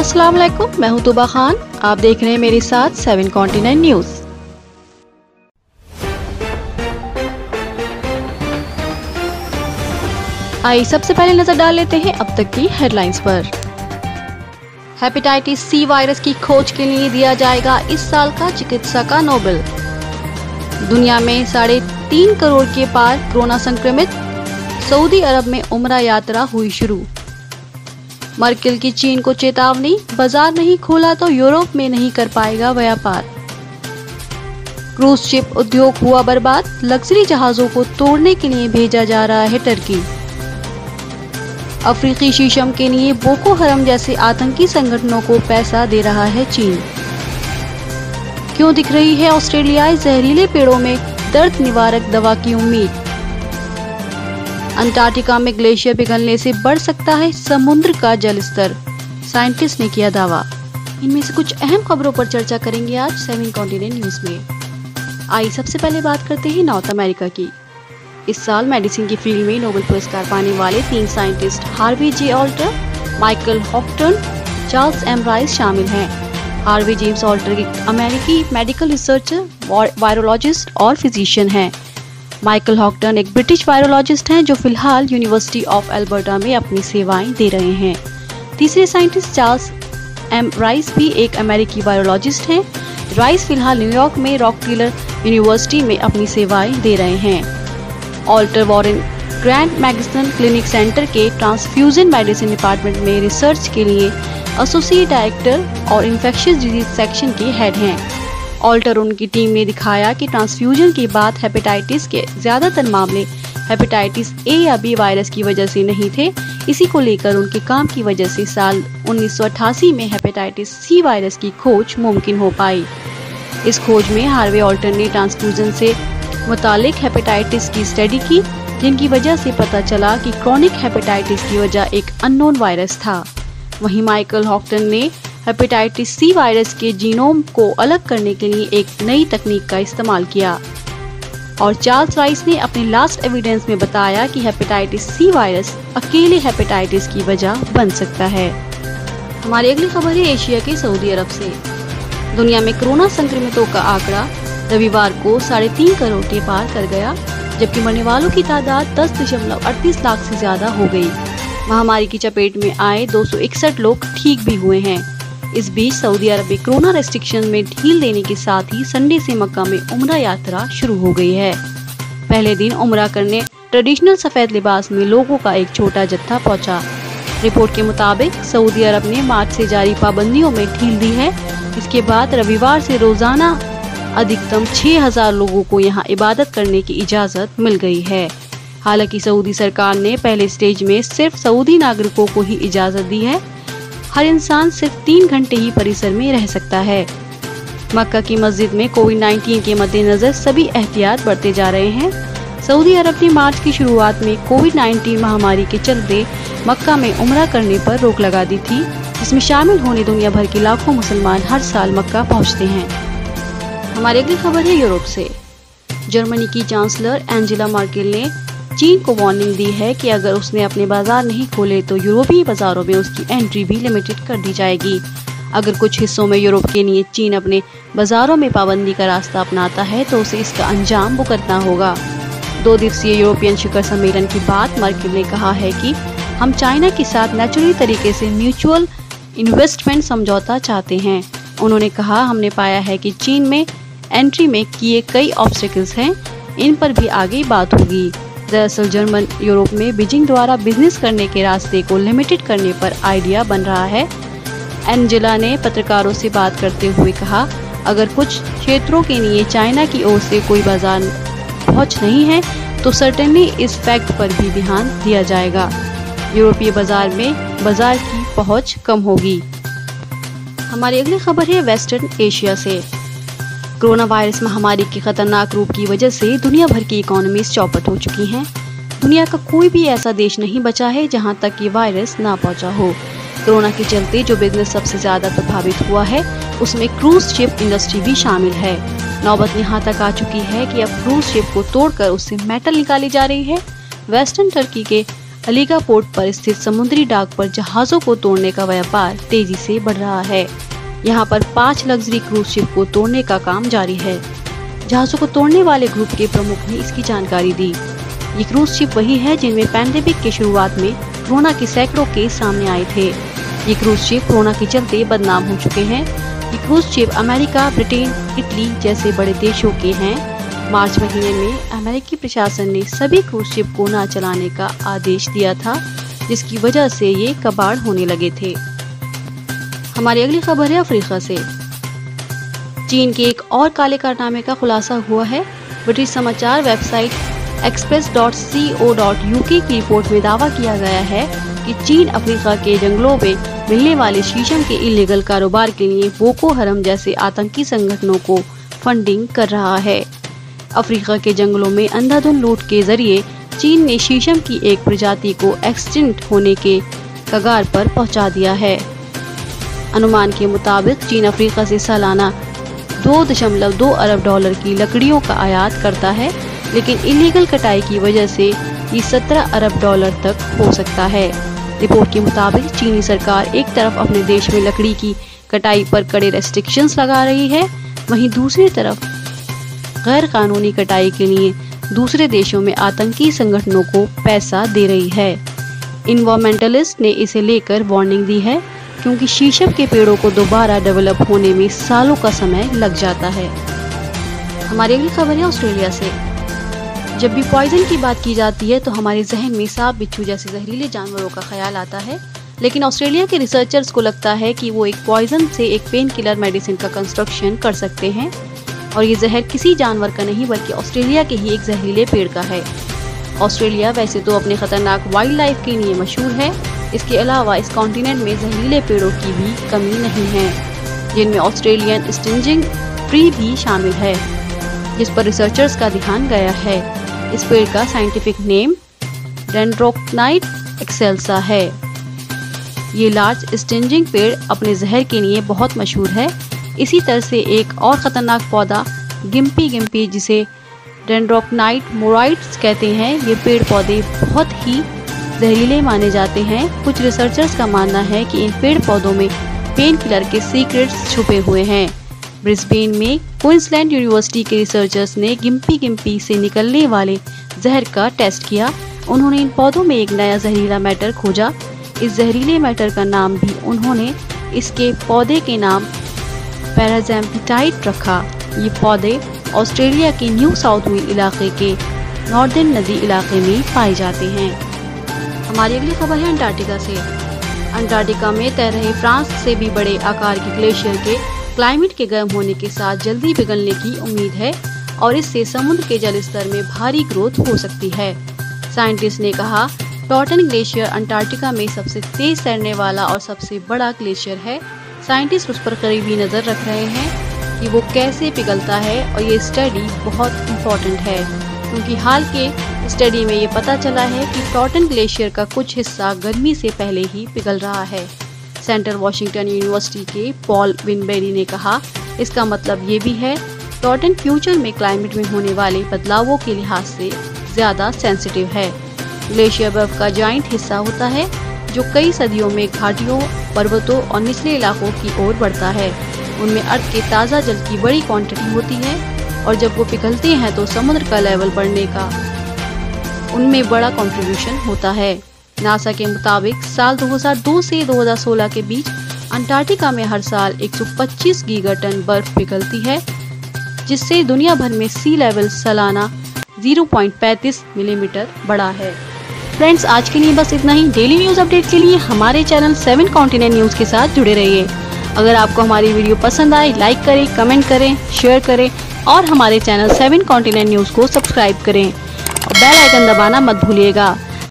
अस्सलाम वालेकुम, मैं हूं तुबा खान। आप देख रहे हैं मेरे साथ 7 कॉन्टिनेंट न्यूज। आइए सबसे पहले नजर डाल लेते हैं अब तक की हेडलाइंस पर। हेपेटाइटिस सी वायरस की खोज के लिए दिया जाएगा इस साल का चिकित्सा का नोबेल। दुनिया में 3.5 करोड़ के पार कोरोना संक्रमित। सऊदी अरब में उम्रा यात्रा हुई शुरू। मर्केल की चीन को चेतावनी, बाजार नहीं खोला तो यूरोप में नहीं कर पाएगा व्यापार। क्रूज शिप उद्योग हुआ बर्बाद, लग्जरी जहाजों को तोड़ने के लिए भेजा जा रहा है टर्की। अफ्रीकी शीशम के लिए बोको हरम जैसे आतंकी संगठनों को पैसा दे रहा है चीन। क्यों दिख रही है ऑस्ट्रेलियाई जहरीले पेड़ों में दर्द निवारक दवा की उम्मीद। अंटार्कटिका में ग्लेशियर पिघलने से बढ़ सकता है समुद्र का जल स्तर, साइंटिस्ट ने किया दावा। इनमें से कुछ अहम खबरों पर चर्चा करेंगे आज 7 कॉन्टिनेंट न्यूज में। आइए सबसे पहले बात करते हैं नॉर्थ अमेरिका की। इस साल मेडिसिन की फील्ड में नोबेल पुरस्कार पाने वाले 3 scientist Harvey J Alter, Michael Houghton, Charles M Rice शामिल हैं। हार्वी जेम्स ऑल्टर एक अमेरिकी मेडिकल रिसर्चर, वायरोलॉजिस्ट और फिजिशियन हैं। माइकल हॉक्टन एक ब्रिटिश वायरोलॉजिस्ट हैं जो फिलहाल यूनिवर्सिटी ऑफ एल्बर्टा में अपनी सेवाएं दे रहे हैं। तीसरे साइंटिस्ट चार्ल्स एम राइस भी एक अमेरिकी वायरोलॉजिस्ट हैं। राइस फिलहाल न्यूयॉर्क में रॉकफेलर यूनिवर्सिटी में अपनी सेवाएं दे रहे हैं। Alter Warren Grand Madison clinic centre के ट्रांसफ्यूजन मेडिसिन डिपार्टमेंट में रिसर्च के लिए एसोसिएट डायरेक्टर और इन्फेक्शियस डिजीज सेक्शन के हेड हैं। ऑल्टर उनकी टीम ने दिखाया कि ट्रांसफ्यूजन के बाद हेपेटाइटिस के ज्यादातर मामले हेपेटाइटिस ए या बी वायरस की वजह से नहीं थे। इसी को लेकर उनके काम की वजह से साल 1988 में हेपेटाइटिस सी वायरस की खोज मुमकिन हो पाई। इस खोज में हार्वे ऑल्टर ने ट्रांसफ्यूजन से मुतालिक हेपेटाइटिस की स्टडी की, जिनकी वजह से पता चला कि क्रॉनिक हेपेटाइटिस की वजह एक अननोन वायरस था। वहीं माइकल हॉक्टन ने हेपेटाइटिस सी वायरस के जीनोम को अलग करने के लिए एक नई तकनीक का इस्तेमाल किया। और चार्ल्स राइस ने अपने लास्ट एविडेंस में बताया कि हेपेटाइटिस सी वायरस अकेले हेपेटाइटिस की वजह बन सकता है। हमारी अगली खबर है एशिया के सऊदी अरब से। दुनिया में कोरोना संक्रमितों का आंकड़ा रविवार को 3.5 करोड़ के पार कर गया, जबकि मरने वालों की तादाद 10.38 लाख से ज्यादा हो गई। महामारी की चपेट में आए 261 लोग ठीक भी हुए हैं। इस बीच सऊदी अरब में कोरोना रेस्ट्रिक्शन में ढील देने के साथ ही संडे से मक्का में उम्रा यात्रा शुरू हो गई है। पहले दिन उम्रा करने ट्रेडिशनल सफेद लिबास में लोगों का एक छोटा जत्था पहुंचा। रिपोर्ट के मुताबिक सऊदी अरब ने मार्च से जारी पाबंदियों में ढील दी है। इसके बाद रविवार से रोजाना अधिकतम 6000 लोगों को यहां इबादत करने की इजाजत मिल गई है। हालांकि सऊदी सरकार ने पहले स्टेज में सिर्फ सऊदी नागरिकों को ही इजाजत दी है। हर इंसान सिर्फ 3 घंटे ही परिसर में रह सकता है। मक्का की मस्जिद में कोविड-19 के मद्देनजर सभी एहतियात बरते जा रहे हैं। सऊदी अरब ने मार्च की शुरुआत में कोविड-19 महामारी के चलते मक्का में उम्रा करने पर रोक लगा दी थी, जिसमें शामिल होने दुनिया भर के लाखों मुसलमान हर साल मक्का पहुंचते हैं। हमारी अगली खबर है यूरोप से। जर्मनी की चांसलर एंजेला मर्केल ने चीन को वार्निंग दी है कि अगर उसने अपने बाजार नहीं खोले तो यूरोपीय बाजारों में उसकी एंट्री भी लिमिटेड कर दी जाएगी। अगर कुछ हिस्सों में यूरोप के लिए चीन अपने बाजारों में पाबंदी का रास्ता अपनाता है तो उसे इसका अंजाम भुगतना होगा। 2 दिवसीय यूरोपियन शिखर सम्मेलन के बाद मर्केल ने कहा है कि हम चाइना के साथ नेचुरली तरीके से म्यूचुअल इन्वेस्टमेंट समझौता चाहते हैं। उन्होंने कहा, हमने पाया है कि चीन में एंट्री में किए कई ऑब्स्टेकल्स हैं, इन पर भी आगे बात होगी। दरअसल जर्मन यूरोप में बीजिंग द्वारा बिजनेस करने के रास्ते को लिमिटेड करने पर आइडिया बन रहा है। एंजेला ने पत्रकारों से बात करते हुए कहा, अगर कुछ क्षेत्रों के लिए चाइना की ओर से कोई बाजार पहुंच नहीं है तो सर्टेनली इस फैक्ट पर भी ध्यान दिया जाएगा। यूरोपीय बाजार में बाजार की पहुंच कम होगी। हमारी अगली खबर है वेस्टर्न एशिया से। कोरोना वायरस महामारी के खतरनाक रूप की वजह से दुनिया भर की इकोनॉमीज चौपट हो चुकी हैं। दुनिया का कोई भी ऐसा देश नहीं बचा है जहां तक ये वायरस ना पहुंचा हो। कोरोना के चलते जो बिजनेस सबसे ज्यादा प्रभावित हुआ है उसमें क्रूज शिप इंडस्ट्री भी शामिल है। नौबत यहाँ तक आ चुकी है कि अब क्रूज शिप को तोड़कर उससे मेटल निकाली जा रही है। वेस्टर्न टर्की के अलीगा पोर्ट पर स्थित समुद्री डाक पर जहाजों को तोड़ने का व्यापार तेजी से बढ़ रहा है। यहाँ पर 5 लग्जरी क्रूज शिप को तोड़ने का काम जारी है। जहाजों को तोड़ने वाले ग्रुप के प्रमुख ने इसकी जानकारी दी। ये क्रूज शिप वही है जिनमें पैंडेमिक के शुरुआत में कोरोना के सैकड़ों केस सामने आए थे। ये क्रूज शिप कोरोना के चलते बदनाम हो चुके हैं। ये cruise ship America, Britain, Italy जैसे बड़े देशों के हैं। मार्च महीने में अमेरिकी प्रशासन ने सभी क्रूज शिप को न चलाने का आदेश दिया था, जिसकी वजह से ये कबाड़ होने लगे थे। हमारी अगली खबर है अफ्रीका से। चीन के एक और काले कारनामे का खुलासा हुआ है। ब्रिटिश समाचार वेबसाइट express.co.uk की रिपोर्ट में दावा किया गया है कि चीन अफ्रीका के जंगलों में मिलने वाले शीशम के इलीगल कारोबार के लिए बोको हरम जैसे आतंकी संगठनों को फंडिंग कर रहा है। अफ्रीका के जंगलों में अंधाधुंध लूट के जरिए चीन ने शीशम की एक प्रजाति को एक्सटिंक्ट होने के कगार पर पहुंचा दिया है। अनुमान के मुताबिक चीन अफ्रीका से सालाना 2.2 अरब डॉलर की लकड़ियों का आयात करता है, लेकिन इलीगल कटाई की वजह से ये 17 अरब डॉलर तक हो सकता है। रिपोर्ट के मुताबिक चीनी सरकार एक तरफ अपने देश में लकड़ी की कटाई पर कड़े रेस्ट्रिक्शंस लगा रही है, वहीं दूसरी तरफ गैर कानूनी कटाई के लिए दूसरे देशों में आतंकी संगठनों को पैसा दे रही है। इन्वायरमेंटलिस्ट ने इसे लेकर वार्निंग दी है, क्योंकि शीशम के पेड़ों को दोबारा डेवलप होने में सालों का समय लग जाता है। हमारी अगली खबर है ऑस्ट्रेलिया से। जब भी पॉइजन की बात की जाती है तो हमारे जहन में सांप, बिच्छू जैसे जहरीले जानवरों का ख्याल आता है, लेकिन ऑस्ट्रेलिया के रिसर्चर्स को लगता है कि वो एक पॉइजन से एक पेन किलर मेडिसिन का कंस्ट्रक्शन कर सकते हैं, और ये जहर किसी जानवर का नहीं बल्कि ऑस्ट्रेलिया के ही एक जहरीले पेड़ का है। ऑस्ट्रेलिया वैसे तो अपने खतरनाक वाइल्ड लाइफ के लिए मशहूर है। इसके अलावा इस कॉन्टिनेंट में जहरीले पेड़ों की भी कमी नहीं है, जिनमें ऑस्ट्रेलियन स्टिंजिंग ट्री भी शामिल है, जिस पर रिसर्चर्स का ध्यान गया है। इस पेड़ का साइंटिफिक नेम डेंड्रोक्नाइट एक्सेल्सा है। ये लार्ज स्टिंजिंग पेड़ अपने जहर के लिए बहुत मशहूर है। इसी तरह से एक और खतरनाक पौधा गिम्पी जिसे डेंड्रोक्नाइट मोराइट्स कहते हैं, ये पेड़ पौधे बहुत ही जहरीले माने जाते हैं। कुछ रिसर्चर्स का मानना है कि इन पेड़ पौधों में पेन किलर के सीक्रेट्स छुपे हुए हैं। ब्रिस्बेन में क्वींसलैंड यूनिवर्सिटी के रिसर्चर्स ने गिम्पी से निकलने वाले जहर का टेस्ट किया। उन्होंने इन पौधों में एक नया जहरीला मैटर खोजा। इस जहरीले मैटर का नाम भी उन्होंने इसके पौधे के नाम पैराज़ैम्पिटाइट रखा। ये पौधे ऑस्ट्रेलिया के न्यू साउथ वेल इलाके के नॉर्दर्न नदी इलाके में पाए जाते हैं। हमारी अगली खबर है अंटार्कटिका से। अंटार्कटिका में तैर रहे फ्रांस से भी बड़े आकार के ग्लेशियर के क्लाइमेट के गर्म होने के साथ जल्दी पिघलने की उम्मीद है, और इससे समुद्र के जल स्तर में भारी ग्रोथ हो सकती है। साइंटिस्ट ने कहा, टॉर्टन ग्लेशियर अंटार्कटिका में सबसे तेज तैरने वाला और सबसे बड़ा ग्लेशियर है। साइंटिस्ट उस पर करीबी नजर रख रहे हैं कि वो कैसे पिघलता है, और ये स्टडी बहुत इम्पोर्टेंट है, क्योंकि हाल के स्टडी में ये पता चला है कि टॉर्टन ग्लेशियर का कुछ हिस्सा गर्मी से पहले ही पिघल रहा है। सेंट्रल वाशिंगटन यूनिवर्सिटी के पॉल विनबेरी ने कहा, इसका मतलब ये भी है टॉर्टन फ्यूचर में क्लाइमेट में होने वाले बदलावों के लिहाज से ज्यादा सेंसिटिव है। ग्लेशियर बर्फ का जॉइंट हिस्सा होता है जो कई सदियों में घाटियों, पर्वतों और निचले इलाकों की ओर बढ़ता है। उनमें अर्थ के ताज़ा जल की बड़ी क्वांटिटी होती है, और जब वो पिघलते हैं तो समुद्र का लेवल बढ़ने का उनमें बड़ा कंट्रीब्यूशन होता है। नासा के मुताबिक साल 2002 से 2016 के बीच अंटार्कटिका में हर साल 125 गीगाटन बर्फ पिघलती है, जिससे दुनिया भर में सी लेवल सालाना 0.35 मिलीमीटर बढ़ा है। फ्रेंड्स, आज के लिए बस इतना ही। डेली न्यूज अपडेट के लिए हमारे चैनल 7 कॉन्टिनेंट न्यूज के साथ जुड़े रहिए। अगर आपको हमारी वीडियो पसंद आए, लाइक करें, कमेंट करें, शेयर करें और हमारे चैनल 7 कॉन्टिनेंट न्यूज को सब्सक्राइब करें और बेल आइकन दबाना मत भूलिएगा।